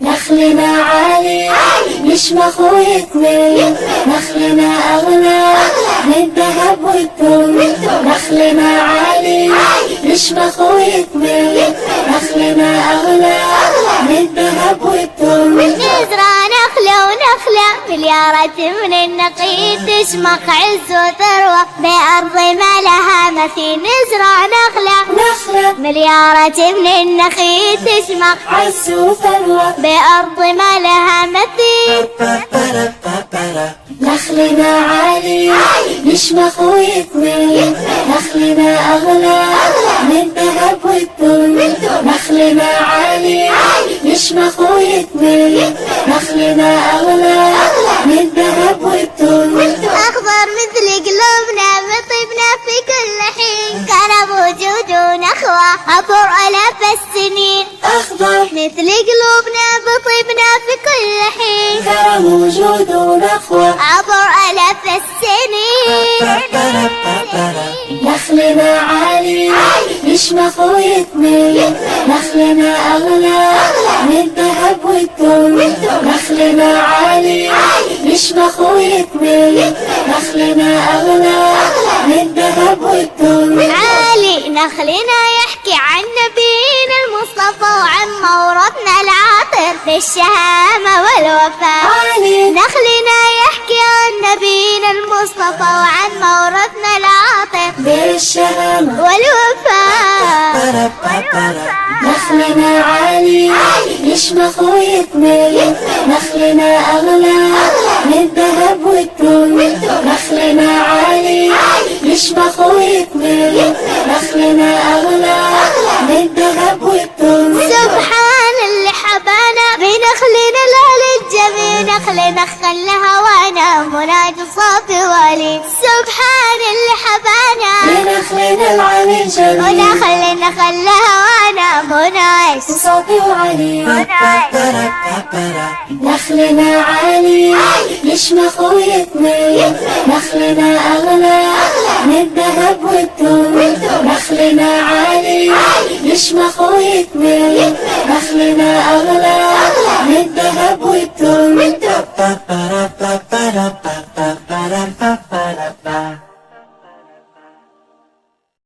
نخلنا عالي نشمخ ويكمل، نخلنا أغلى من الذهب والثمن. نخلنا عالي نشمخ ويكمل، نخلنا أغلى من الذهب والثمن. نزرع نخلة ونخلة مليارات من النقيد تشمخ عز وثروة بأرض ما لها مثيل. نزرع نخلة مليارات من النخيل تشمخ عز وثروة بأرض ما لها مثيل. نخلنا عالي نشمخ ويكمل، نخلنا أغلى من الذهب والثمن. نخلنا عالي نشمخ ويكمل، نخلنا أغلى من الذهب والثمن. أخضر مثل قلوبنا بطيبنا في كل حين، كرم وجود ونخوة عبر آلاف السنين. أخضر مثل قلوبنا بطيبنا في كل حين، كرم وجود ونخوة عبر آلاف السنين. نخلنا عالي نشمخ ويكمل، نخلنا أغلى من الذهب والثمن. نخلنا عالي نشمخ ويكمل، نخلنا أغلى من الذهب والثمن. عالي نخلنا يحكي عن نبينا المصطفى وعن موروثنا العاطر بالشهامة والوفاء. عالي نخلنا يحكي عن نبينا المصطفى وعن موروثنا العاطر بالشهامة والوفاء. نخلنا عالي نشمخ ويكمل، نخلنا أغلى من الذهب والثمن. نخلنا عالي نشمخ ويكمل، نخلنا أغلى من الذهب والثمن. سبحان اللي حبانا بنخلنا الأهل الجميل، نخلنا خلى هوانا مناج صافي ولي. سبحان اللي حبانا بنخلنا العلي الجميل، ونخلنا خلى هوانا مناج صافي وعلي. نخلنا عالي نشمخ ويكمل، نخلنا أغلى من الذهب والثمن. نخلنا عالي نشمخ ويكمل، نخلنا أغلى من الذهب والثمن.